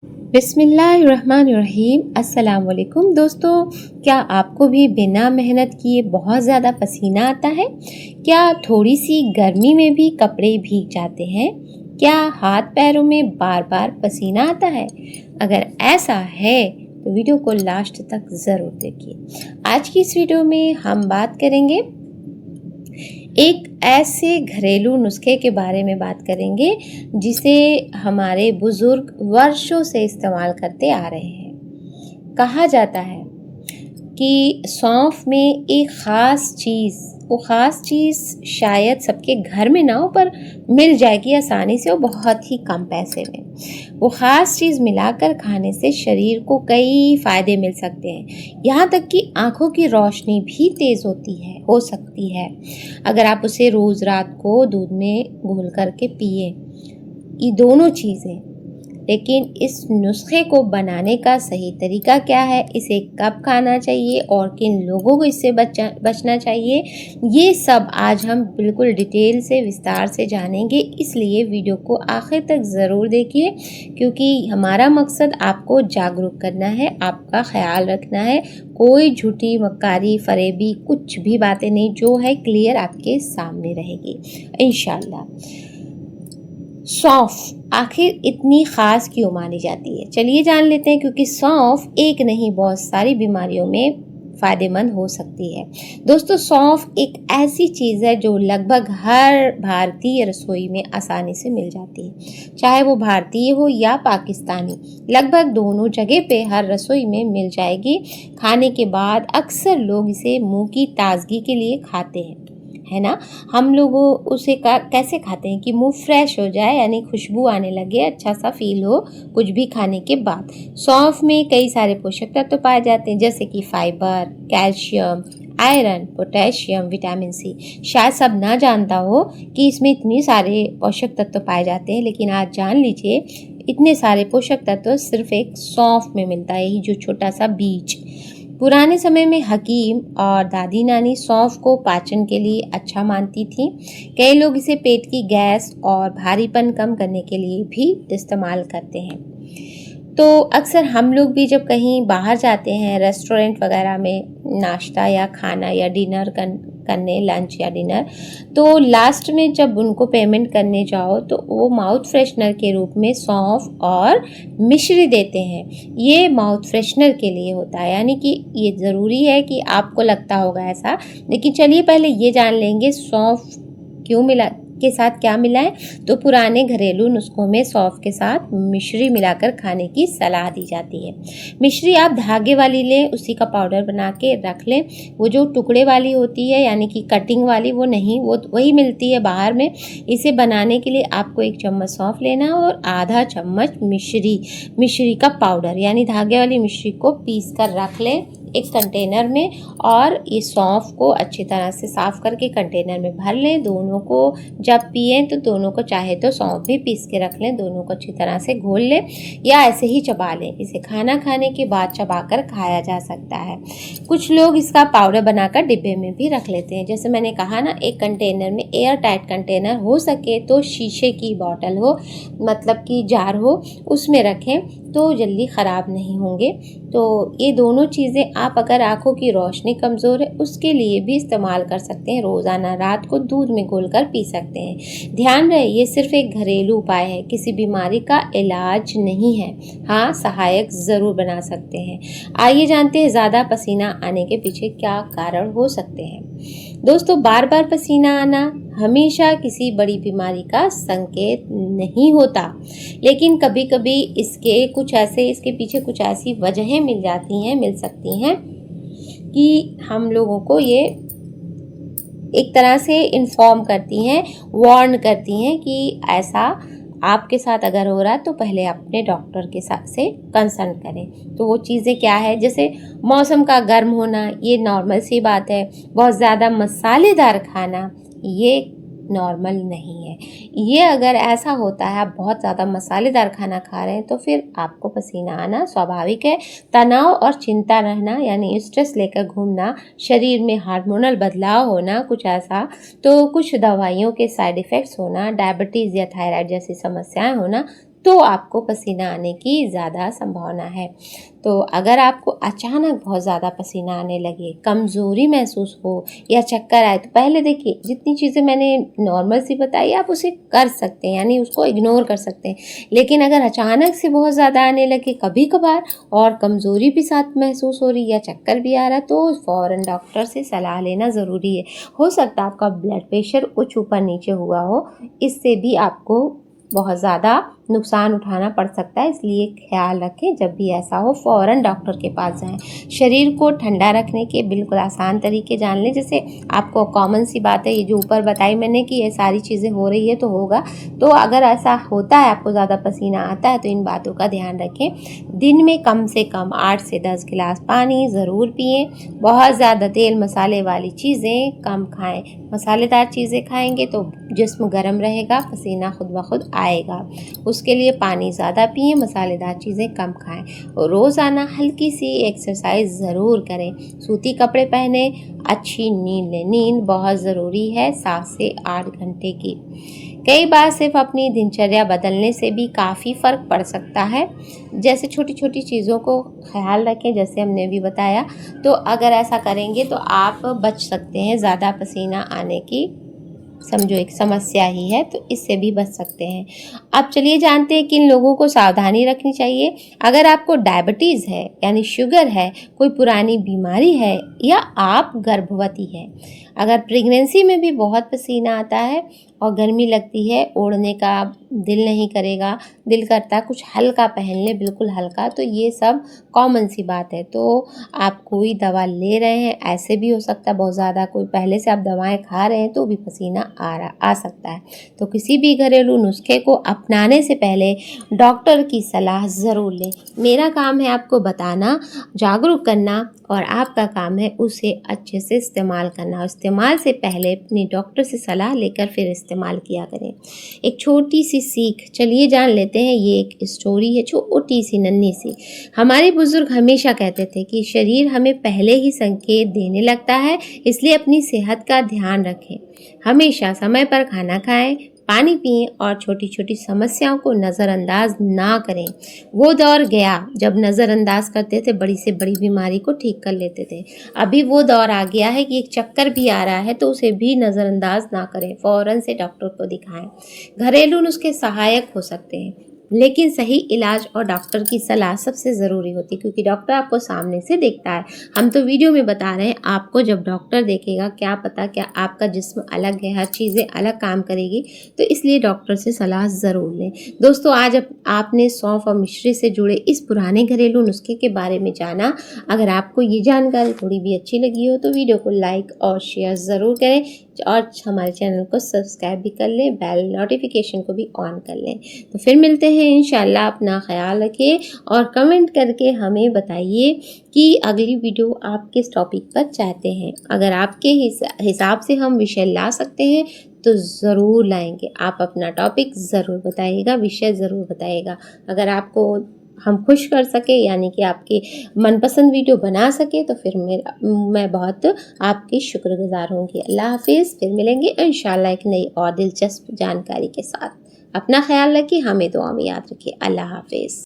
बिस्मिल्लाहिर्रहमानिर्रहीम। अस्सलाम वालेकुम दोस्तों, क्या आपको भी बिना मेहनत किए बहुत ज़्यादा पसीना आता है? क्या थोड़ी सी गर्मी में भी कपड़े भीग जाते हैं? क्या हाथ पैरों में बार बार पसीना आता है? अगर ऐसा है तो वीडियो को लास्ट तक ज़रूर देखिए। आज की इस वीडियो में हम बात करेंगे एक ऐसे घरेलू नुस्खे के बारे में बात करेंगे जिसे हमारे बुजुर्ग वर्षों से इस्तेमाल करते आ रहे हैं। कहा जाता है कि सौंफ में एक ख़ास चीज़ शायद सबके घर में ना हो पर मिल जाएगी आसानी से और बहुत ही कम पैसे में। वो ख़ास चीज़ मिलाकर खाने से शरीर को कई फ़ायदे मिल सकते हैं, यहाँ तक कि आँखों की रोशनी भी तेज़ हो सकती है अगर आप उसे रोज़ रात को दूध में घोल करके पिए। ये दोनों चीज़ें, लेकिन इस नुस्खे को बनाने का सही तरीका क्या है, इसे कब खाना चाहिए और किन लोगों को इससे बचना चाहिए, ये सब आज हम बिल्कुल डिटेल से विस्तार से जानेंगे। इसलिए वीडियो को आखिर तक ज़रूर देखिए, क्योंकि हमारा मकसद आपको जागरूक करना है, आपका ख्याल रखना है। कोई झूठी मक्कारी फरेबी कुछ भी बातें नहीं, जो है क्लियर आपके सामने रहेगी इंशाल्लाह। सौंफ आखिर इतनी ख़ास क्यों मानी जाती है, चलिए जान लेते हैं। क्योंकि सौंफ एक नहीं बहुत सारी बीमारियों में फ़ायदेमंद हो सकती है। दोस्तों, सौंफ एक ऐसी चीज़ है जो लगभग हर भारतीय रसोई में आसानी से मिल जाती है, चाहे वो भारतीय हो या पाकिस्तानी। लगभग दोनों जगह पे हर रसोई में मिल जाएगी। खाने के बाद अक्सर लोग इसे मुंह की ताजगी के लिए खाते हैं, है ना। हम लोग उसे कैसे खाते हैं कि मुंह फ्रेश हो जाए, यानी खुशबू आने लगे, अच्छा सा फील हो कुछ भी खाने के बाद। सौंफ में कई सारे पोषक तत्व पाए जाते हैं, जैसे कि fibre, calcium, iron, potassium, vitamin C. शायद सब ना जानता हो कि इसमें इतने सारे पोषक तत्व पाए जाते हैं, लेकिन आज जान लीजिए इतने सारे पोषक तत्व सिर्फ एक सौंफ में मिलता है, यही जो छोटा सा बीज। पुराने समय में हकीम और दादी नानी सौंफ को पाचन के लिए अच्छा मानती थी। कई लोग इसे पेट की गैस और भारीपन कम करने के लिए भी इस्तेमाल करते हैं। तो अक्सर हम लोग भी जब कहीं बाहर जाते हैं, रेस्टोरेंट वगैरह में नाश्ता या खाना या डिनर करने, लंच या डिनर, तो लास्ट में जब उनको पेमेंट करने जाओ तो वो माउथ फ्रेशनर के रूप में सौंफ और मिश्री देते हैं। ये माउथ फ्रेशनर के लिए होता है, यानी कि ये ज़रूरी है कि आपको लगता होगा ऐसा। लेकिन चलिए पहले ये जान लेंगे सौंफ क्यों मिला के साथ क्या मिलाएं। तो पुराने घरेलू नुस्खों में सौंफ के साथ मिश्री मिलाकर खाने की सलाह दी जाती है। मिश्री आप धागे वाली लें, उसी का पाउडर बना के रख लें। वो जो टुकड़े वाली होती है, यानी कि कटिंग वाली, वो नहीं, वो वही मिलती है बाहर में। इसे बनाने के लिए आपको 1 चम्मच सौंफ लेना है और आधा चम्मच मिश्री का पाउडर, यानी धागे वाली मिश्री को पीस कर रख लें एक कंटेनर में, और इस सौंफ को अच्छी तरह से साफ़ करके कंटेनर में भर लें। दोनों को जब पिएं तो दोनों को, चाहे तो सौंफ भी पीस के रख लें, दोनों को अच्छी तरह से घोल लें या ऐसे ही चबा लें। इसे खाना खाने के बाद चबाकर खाया जा सकता है। कुछ लोग इसका पाउडर बनाकर डिब्बे में भी रख लेते हैं। जैसे मैंने कहा ना, एक कंटेनर में, एयर टाइट कंटेनर हो सके तो शीशे की बॉटल हो, मतलब कि जार हो, उसमें रखें तो जल्दी ख़राब नहीं होंगे। तो ये दोनों चीज़ें आप अगर आँखों की रोशनी कमज़ोर है उसके लिए भी इस्तेमाल कर सकते हैं। रोज़ाना रात को दूध में घोलकर पी सकते हैं। ध्यान रहे, ये सिर्फ एक घरेलू उपाय है, किसी बीमारी का इलाज नहीं है। हाँ, सहायक ज़रूर बना सकते हैं। आइए जानते हैं ज़्यादा पसीना आने के पीछे क्या कारण हो सकते हैं। दोस्तों, बार बार पसीना आना हमेशा किसी बड़ी बीमारी का संकेत नहीं होता, लेकिन कभी कभी इसके पीछे कुछ ऐसी वजहें मिल सकती हैं कि हम लोगों को ये एक तरह से इन्फॉर्म करती हैं, वार्न करती हैं कि ऐसा आपके साथ अगर हो रहा है तो पहले अपने डॉक्टर के साथ से कंसल्ट करें। तो वो चीज़ें क्या है, जैसे मौसम का गर्म होना, ये नॉर्मल सी बात है। बहुत ज़्यादा मसालेदार खाना, ये नॉर्मल नहीं है। ये अगर ऐसा होता है, आप बहुत ज़्यादा मसालेदार खाना खा रहे हैं, तो फिर आपको पसीना आना स्वाभाविक है। तनाव और चिंता रहना, यानी स्ट्रेस लेकर घूमना, शरीर में हार्मोनल बदलाव होना, कुछ ऐसा, तो कुछ दवाइयों के साइड इफ़ेक्ट्स होना, डायबिटीज़ या थायराइड जैसी समस्याएं होना, तो आपको पसीना आने की ज़्यादा संभावना है। तो अगर आपको अचानक बहुत ज़्यादा पसीना आने लगे, कमज़ोरी महसूस हो या चक्कर आए, तो पहले देखिए जितनी चीज़ें मैंने नॉर्मल सी बताई आप उसे कर सकते हैं, यानी उसको इग्नोर कर सकते हैं। लेकिन अगर अचानक से बहुत ज़्यादा आने लगे कभी-कभार और कमज़ोरी भी साथ महसूस हो रही है या चक्कर भी आ रहा है, तो फ़ौरन डॉक्टर से सलाह लेना ज़रूरी है। हो सकता है आपका ब्लड प्रेशर कुछ ऊपर-नीचे हुआ हो, इससे भी आपको बहुत ज़्यादा नुकसान उठाना पड़ सकता है, इसलिए ख्याल रखें जब भी ऐसा हो फ़ौरन डॉक्टर के पास जाएं। शरीर को ठंडा रखने के बिल्कुल आसान तरीके जान लें। जैसे आपको कॉमन सी बात है, ये जो ऊपर बताई मैंने कि ये सारी चीज़ें हो रही है तो होगा, तो अगर ऐसा होता है आपको ज़्यादा पसीना आता है तो इन बातों का ध्यान रखें। दिन में कम से कम 8 से 10 गिलास पानी ज़रूर पिएँ। बहुत ज़्यादा तेल मसाले वाली चीज़ें कम खाएँ। मसालेदार चीज़ें खाएंगे तो जिस्म गर्म रहेगा, पसीना खुद ब खुद आएगा। उसके लिए पानी ज़्यादा पिएं, मसालेदार चीज़ें कम खाएं और रोज़ाना हल्की सी एक्सरसाइज ज़रूर करें। सूती कपड़े पहने, अच्छी नींद लें। नींद बहुत ज़रूरी है, 7 से 8 घंटे की। कई बार सिर्फ अपनी दिनचर्या बदलने से भी काफ़ी फ़र्क पड़ सकता है। जैसे छोटी छोटी चीज़ों को ख्याल रखें, जैसे हमने भी बताया, तो अगर ऐसा करेंगे तो आप बच सकते हैं ज़्यादा पसीना आने की, समझो एक समस्या ही है, तो इससे भी बच सकते हैं। अब चलिए जानते हैं किन लोगों को सावधानी रखनी चाहिए। अगर आपको डायबिटीज़ है यानी शुगर है, कोई पुरानी बीमारी है या आप गर्भवती हैं, अगर प्रेगनेंसी में भी बहुत पसीना आता है और गर्मी लगती है, ओढ़ने का दिल नहीं करेगा, दिल करता है कुछ हल्का पहन ले, बिल्कुल हल्का, तो ये सब कॉमन सी बात है। तो आप कोई दवा ले रहे हैं, ऐसे भी हो सकता है बहुत ज़्यादा कोई पहले से आप दवाएं खा रहे हैं तो भी पसीना आ सकता है। तो किसी भी घरेलू नुस्खे को अपनाने से पहले डॉक्टर की सलाह ज़रूर लें। मेरा काम है आपको बताना, जागरूक करना, और आपका काम है उसे अच्छे से इस्तेमाल करना। इस्तेमाल से पहले अपनी डॉक्टर से सलाह लेकर फिर इस्तेमाल किया करें। एक छोटी सी सीख चलिए जान लेते हैं। ये एक स्टोरी है, छोटी सी नन्ही सी। हमारे बुजुर्ग हमेशा कहते थे कि शरीर हमें पहले ही संकेत देने लगता है, इसलिए अपनी सेहत का ध्यान रखें। हमेशा समय पर खाना खाएं, पानी पिएं और छोटी छोटी समस्याओं को नज़रअंदाज ना करें। वो दौर गया जब नज़रअंदाज करते थे, बड़ी से बड़ी बीमारी को ठीक कर लेते थे। अभी वो दौर आ गया है कि एक चक्कर भी आ रहा है तो उसे भी नज़रअंदाज ना करें, फ़ौरन से डॉक्टर को दिखाएं। घरेलू नुस्खे सहायक हो सकते हैं, लेकिन सही इलाज और डॉक्टर की सलाह सबसे ज़रूरी होती है, क्योंकि डॉक्टर आपको सामने से देखता है। हम तो वीडियो में बता रहे हैं, आपको जब डॉक्टर देखेगा क्या पता क्या आपका जिस्म अलग है, हर चीज़ें अलग काम करेगी, तो इसलिए डॉक्टर से सलाह ज़रूर लें। दोस्तों, आज आपने सौंफ और मिश्री से जुड़े इस पुराने घरेलू नुस्खे के बारे में जाना। अगर आपको ये जानकारी थोड़ी भी अच्छी लगी हो तो वीडियो को लाइक और शेयर ज़रूर करें और हमारे चैनल को सब्सक्राइब भी कर लें, बेल नोटिफिकेशन को भी ऑन कर लें। तो फिर मिलते हैं इंशाल्लाह। अपना ख्याल रखिए और कमेंट करके हमें बताइए कि अगली वीडियो आप किस टॉपिक पर चाहते हैं। अगर आपके हिसाब से हम विषय ला सकते हैं तो ज़रूर लाएंगे। आप अपना टॉपिक ज़रूर बताइएगा, विषय ज़रूर बताइएगा। अगर आपको हम खुश कर सके, यानी कि आपकी मनपसंद वीडियो बना सके, तो फिर मैं बहुत आपकी शुक्रगुजार होंगी। अल्लाह हाफिज़। फिर मिलेंगे इंशाल्लाह एक नई और दिलचस्प जानकारी के साथ। अपना ख्याल रखिए, हमें दुआ में याद रखिए। अल्लाह हाफिज़।